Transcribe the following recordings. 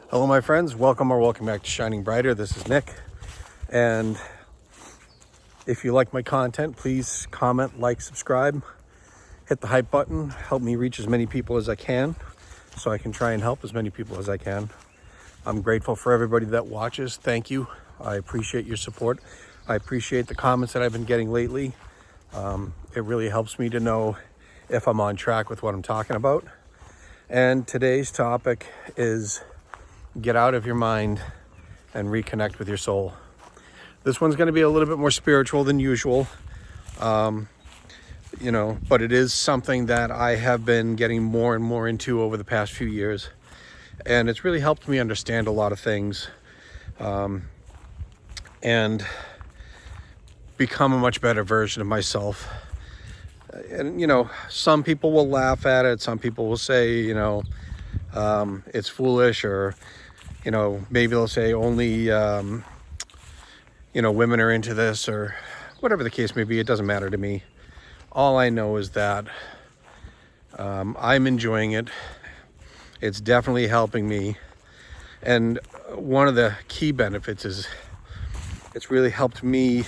Hello my friends, welcome back to Shining Brighter. This is Nick, and if you like my content, please comment, like, subscribe, hit the hype button, help me reach as many people as I can so I can try and help as many people as I can. I'm grateful for everybody that watches. Thank you. I appreciate your support. I appreciate the comments that I've been getting lately. It really helps me to know if I'm on track with what I'm talking about. And today's topic is get out of your mind and reconnect with your soul. This one's going to be a little bit more spiritual than usual, but it is something that I have been getting more and more into over the past few years. And it's really helped me understand a lot of things and become a much better version of myself. And, some people will laugh at it. Some people will say, it's foolish, or maybe they'll say only, women are into this, or whatever the case may be. It doesn't matter to me. All I know is that I'm enjoying it. It's definitely helping me. And one of the key benefits is it's really helped me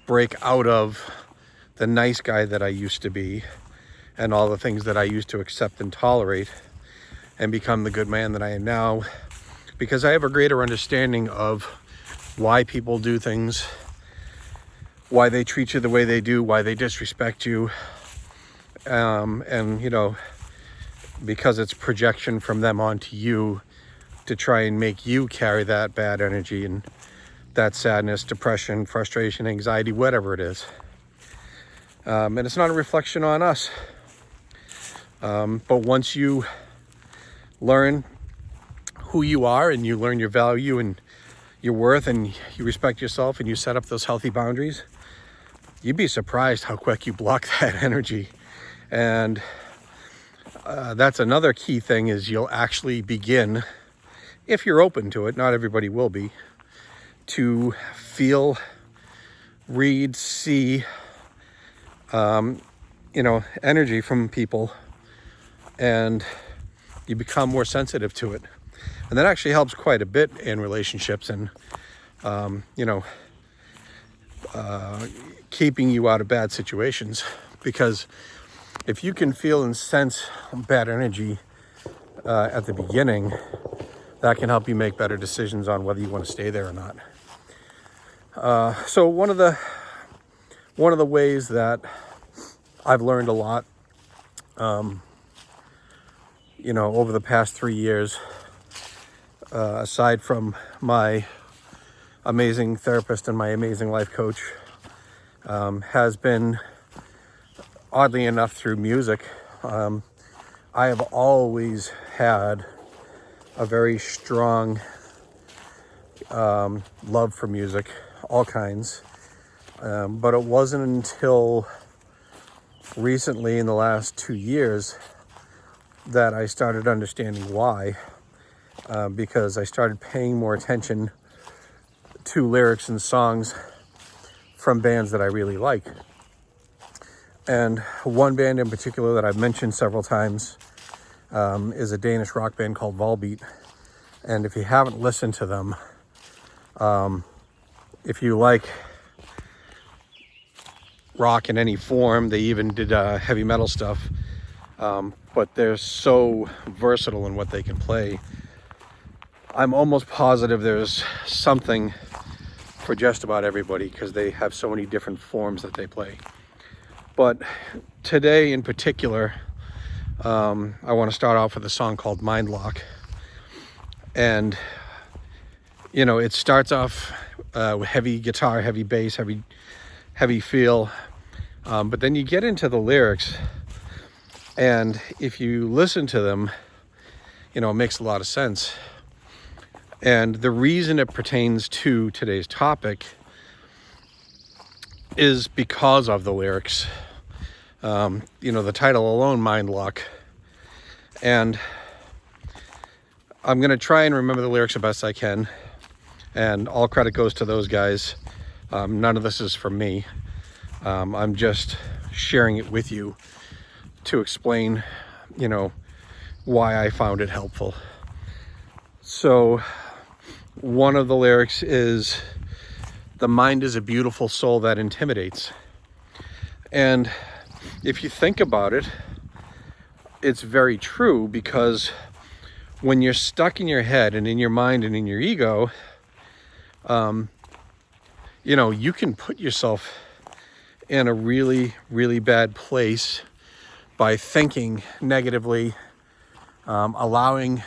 break out of the nice guy that I used to be and all the things that I used to accept and tolerate, and become the good man that I am now, because I have a greater understanding of why people do things, why they treat you the way they do, why they disrespect you, because it's projection from them onto you to try and make you carry that bad energy and that sadness, depression, frustration, anxiety, whatever it is. And it's not a reflection on us. But once you learn who you are and you learn your value and your worth and you respect yourself and you set up those healthy boundaries, you'd be surprised how quick you block that energy. And that's another key thing, is you'll actually begin, if you're open to it, not everybody will be, to feel, read, see, energy from people, and you become more sensitive to it. And that actually helps quite a bit in relationships and, keeping you out of bad situations. Because if you can feel and sense bad energy at the beginning, that can help you make better decisions on whether you want to stay there or not. So one of the ways that I've learned a lot, over the past 3 years, aside from my amazing therapist and my amazing life coach, has been, oddly enough, through music. I have always had a very strong love for music, all kinds. But it wasn't until recently, in the last 2 years, that I started understanding why. Because I started paying more attention to lyrics and songs from bands that I really like. And one band in particular that I've mentioned several times is a Danish rock band called Volbeat. And if you haven't listened to them, if you like rock in any form, they even did heavy metal stuff, but they're so versatile in what they can play. I'm almost positive there's something for just about everybody, because they have so many different forms that they play. But today in particular, I want to start off with a song called Mind Lock. And, it starts off with heavy guitar, heavy bass, heavy feel. But then you get into the lyrics, and if you listen to them, it makes a lot of sense. And the reason it pertains to today's topic is because of the lyrics. The title alone, Mind Lock. And I'm going to try and remember the lyrics the best I can. And all credit goes to those guys. None of this is from me. I'm just sharing it with you to explain, why I found it helpful. So one of the lyrics is, "The mind is a beautiful soul that intimidates." And if you think about it, it's very true, because when you're stuck in your head and in your mind and in your ego, you can put yourself in a really, really bad place by thinking negatively, allowing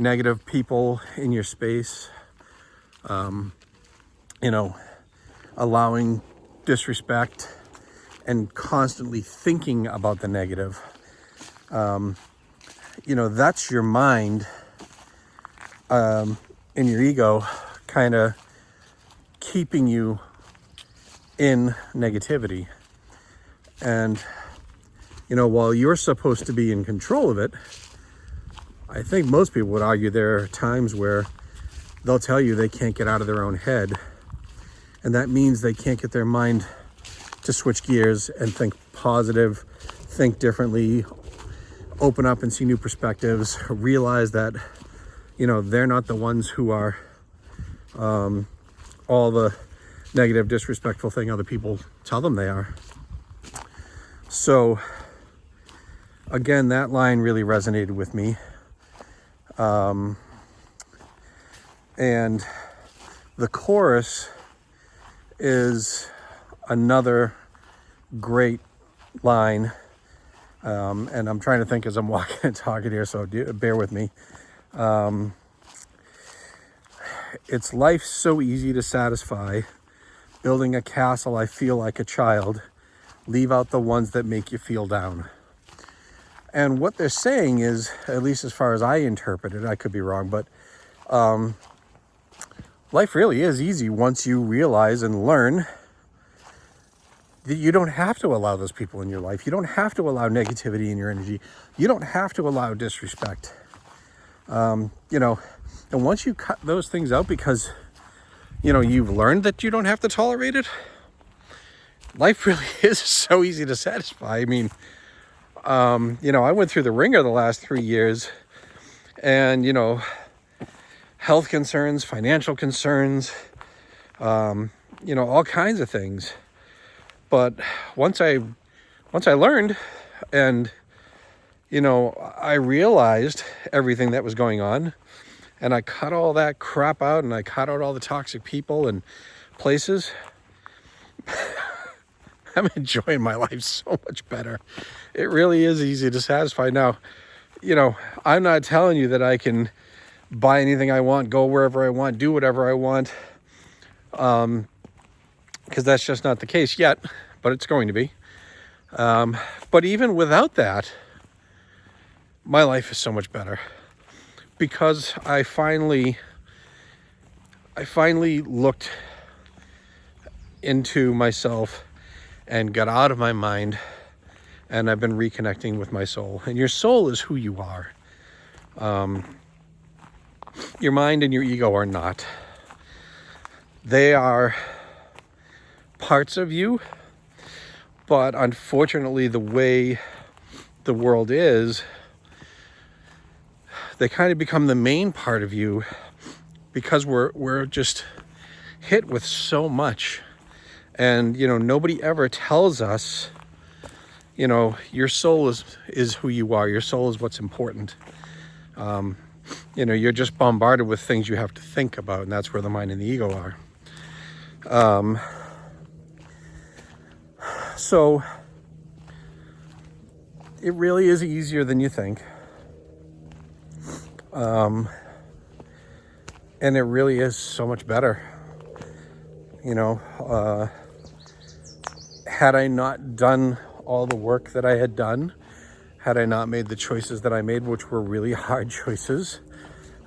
negative people in your space, allowing disrespect, and constantly thinking about the negative. That's your mind and your ego kind of keeping you in negativity. And, while you're supposed to be in control of it, I think most people would argue there are times where they'll tell you they can't get out of their own head. And that means they can't get their mind to switch gears and think positive, think differently, open up and see new perspectives, realize that, they're not the ones who are all the negative, disrespectful thing other people tell them they are. So, again, that line really resonated with me. And the chorus is another great line. And I'm trying to think as I'm walking and talking here, so bear with me. It's life so easy to satisfy. Building a castle, I feel like a child. Leave out the ones that make you feel down. And what they're saying is, at least as far as I interpret it, I could be wrong, but life really is easy once you realize and learn that you don't have to allow those people in your life. You don't have to allow negativity in your energy. You don't have to allow disrespect. And once you cut those things out because, you've learned that you don't have to tolerate it, life really is so easy to satisfy. I mean, I went through the ringer the last 3 years, and, health concerns, financial concerns, all kinds of things. But once I learned and, I realized everything that was going on, and I cut all that crap out, and I cut out all the toxic people and places, I'm enjoying my life so much better. It really is easy to satisfy. Now, I'm not telling you that I can buy anything I want, go wherever I want, do whatever I want, because that's just not the case yet, but it's going to be. But even without that, my life is so much better, because I finally looked into myself and got out of my mind, and I've been reconnecting with my soul. And your soul is who you are. Your mind and your ego are not. They are parts of you, but unfortunately, the way the world is, they kind of become the main part of you, because we're just hit with so much. And, nobody ever tells us, your soul is who you are. Your soul is what's important. You're just bombarded with things you have to think about, and that's where the mind and the ego are. So it really is easier than you think. And it really is so much better. Had I not done all the work that I had done, had I not made the choices that I made, which were really hard choices,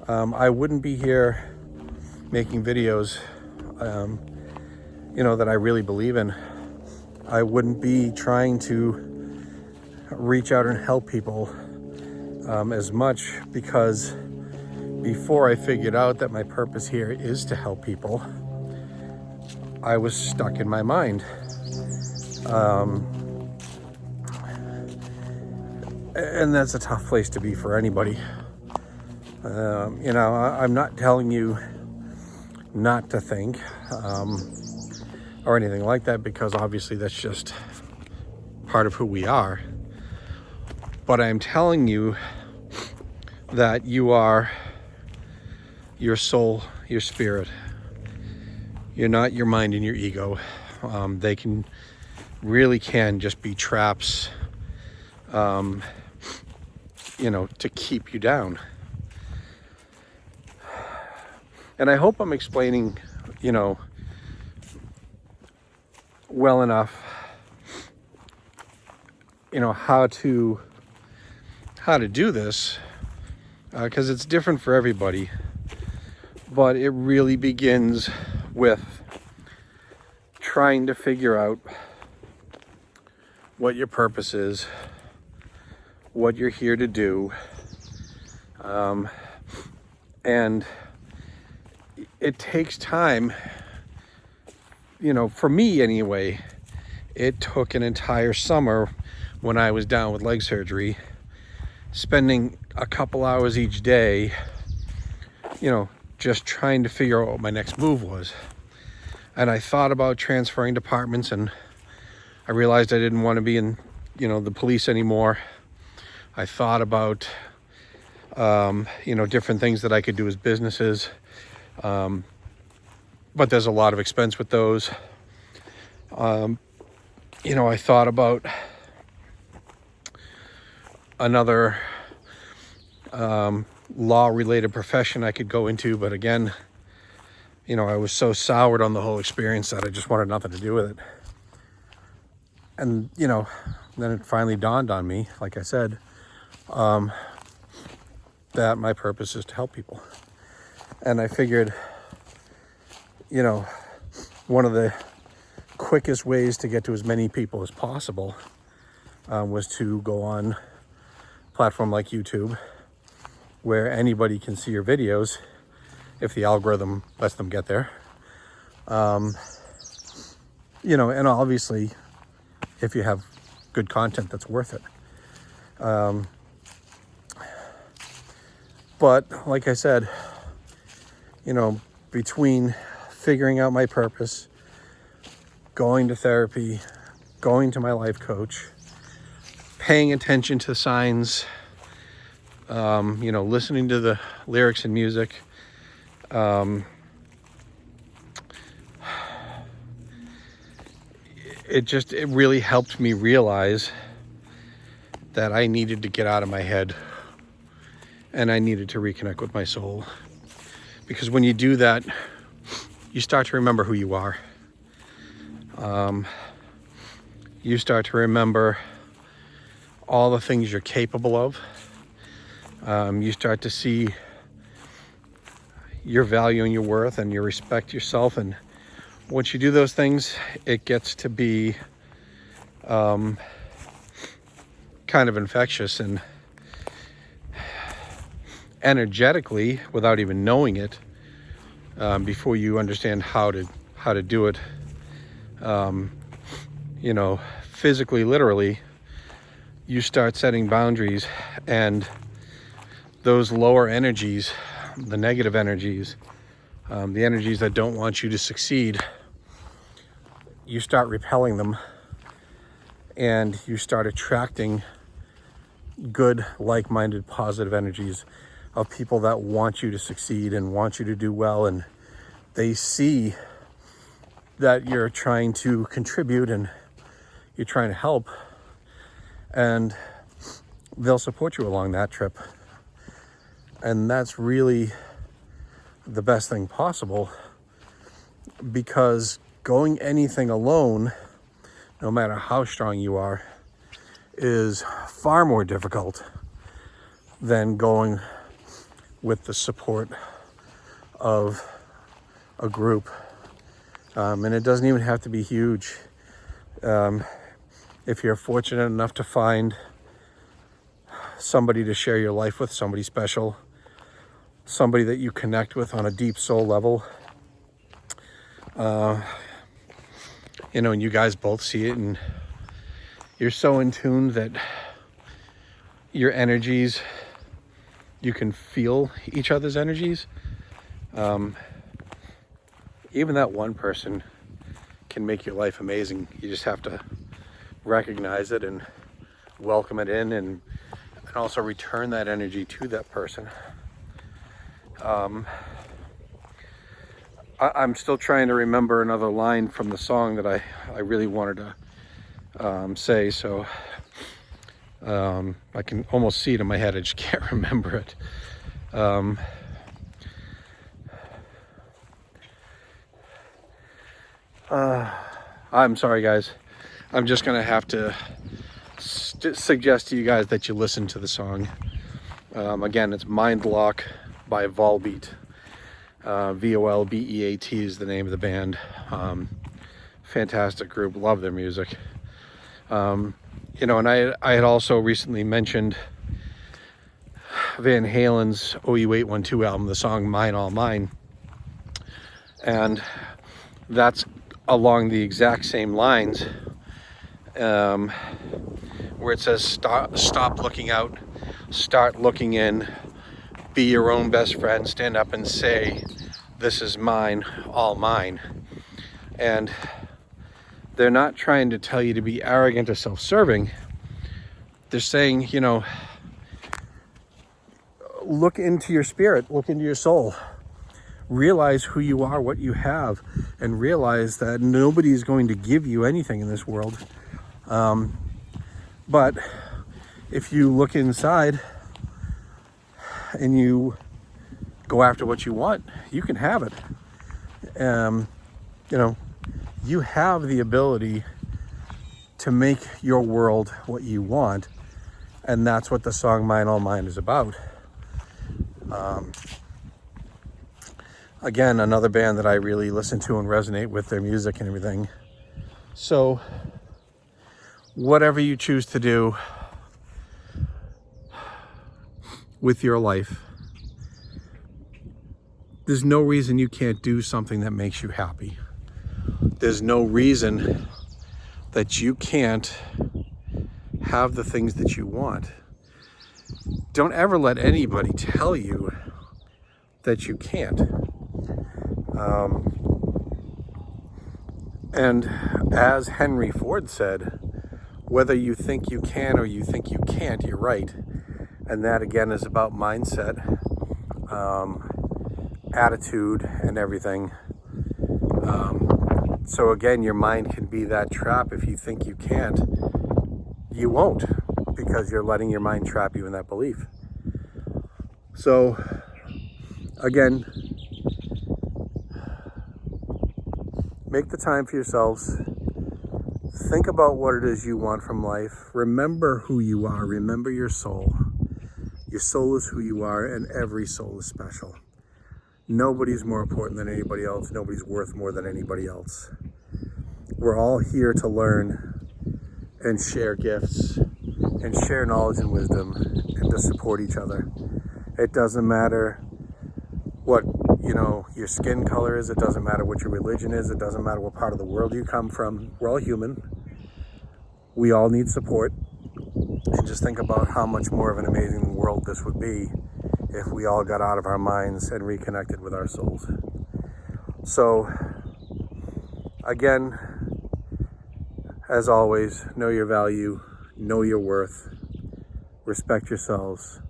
I wouldn't be here making videos, that I really believe in. I wouldn't be trying to reach out and help people as much, because before I figured out that my purpose here is to help people, I was stuck in my mind. And that's a tough place to be for anybody. I'm not telling you not to think or anything like that, because obviously that's just part of who we are. But I'm telling you that you are your soul, your spirit. You're not your mind and your ego. They really can just be traps, to keep you down. And I hope I'm explaining, well enough, how to do this, because it's different for everybody. But it really begins with trying to figure out what your purpose is, what you're here to do, and it takes time. For me anyway, it took an entire summer when I was down with leg surgery, spending a couple hours each day, just trying to figure out what my next move was. And I thought about transferring departments, and I realized I didn't want to be in, the police anymore. I thought about, different things that I could do as businesses. But there's a lot of expense with those. I thought about another law-related profession I could go into, but again, I was so soured on the whole experience that I just wanted nothing to do with it. And, then it finally dawned on me, like I said, that my purpose is to help people. And I figured, one of the quickest ways to get to as many people as possible was to go on a platform like YouTube, where anybody can see your videos if the algorithm lets them get there. And obviously, if you have good content that's worth it. But like I said, between figuring out my purpose, going to therapy, going to my life coach, paying attention to signs, listening to the lyrics and music, it really helped me realize that I needed to get out of my head and I needed to reconnect with my soul. Because when you do that, you start to remember who you are. You start to remember all the things you're capable of. You start to see your value and your worth, and you respect yourself. And once you do those things, it gets to be kind of infectious, and energetically, without even knowing it, before you understand how to do it, physically, literally, you start setting boundaries, and those lower energies, the negative energies, the energies that don't want you to succeed, you start repelling them, and you start attracting good, like-minded, positive energies of people that want you to succeed and want you to do well, and they see that you're trying to contribute and you're trying to help, and they'll support you along that trip. And that's really the best thing possible, because going anything alone, no matter how strong you are, is far more difficult than going with the support of a group. And it doesn't even have to be huge. If you're fortunate enough to find somebody to share your life with, somebody special, somebody that you connect with on a deep soul level, and you guys both see it, and you're so in tune that your energies you can feel each other's energies. Even that one person can make your life amazing. You just have to recognize it and welcome it in, and also return that energy to that person. I'm still trying to remember another line from the song that I really wanted to say, so I can almost see it in my head, I just can't remember it. I'm sorry guys, I'm just gonna have to suggest to you guys that you listen to the song. Again, it's Mind Lock by Volbeat. Volbeat is the name of the band. Fantastic group, love their music. You know, and I had also recently mentioned Van Halen's OU812 album, the song Mine All Mine, and that's along the exact same lines, where it says stop looking out, start looking in, be your own best friend, stand up and say, this is mine, all mine. And they're not trying to tell you to be arrogant or self-serving. They're saying, you know, look into your spirit, look into your soul, realize who you are, what you have, and realize that nobody's going to give you anything in this world. But if you look inside and you go after what you want, you can have it. You know, you have the ability to make your world what you want, and that's what the song Mine All Mine is about. Again, another band that I really listen to and resonate with their music and everything. So whatever you choose to do with your life, there's no reason you can't do something that makes you happy. There's no reason that you can't have the things that you want. Don't ever let anybody tell you that you can't. And as Henry Ford said, whether you think you can or you think you can't, you're right. And that again is about mindset, attitude, and everything. So again, your mind can be that trap. If you think you can't, you won't, because you're letting your mind trap you in that belief. So again, make the time for yourselves. Think about what it is you want from life. Remember who you are. Remember your soul. Your soul is who you are, and every soul is special. Nobody's more important than anybody else. Nobody's worth more than anybody else. We're all here to learn and share gifts and share knowledge and wisdom and to support each other. It doesn't matter what, you know, your skin color is. It doesn't matter what your religion is. It doesn't matter what part of the world you come from. We're all human. We all need support. And just think about how much more of an amazing world this would be if we all got out of our minds and reconnected with our souls. So, again, as always, know your value, know your worth, respect yourselves.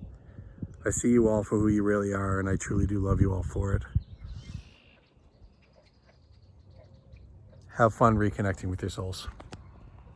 I see you all for who you really are, and I truly do love you all for it. Have fun reconnecting with your souls.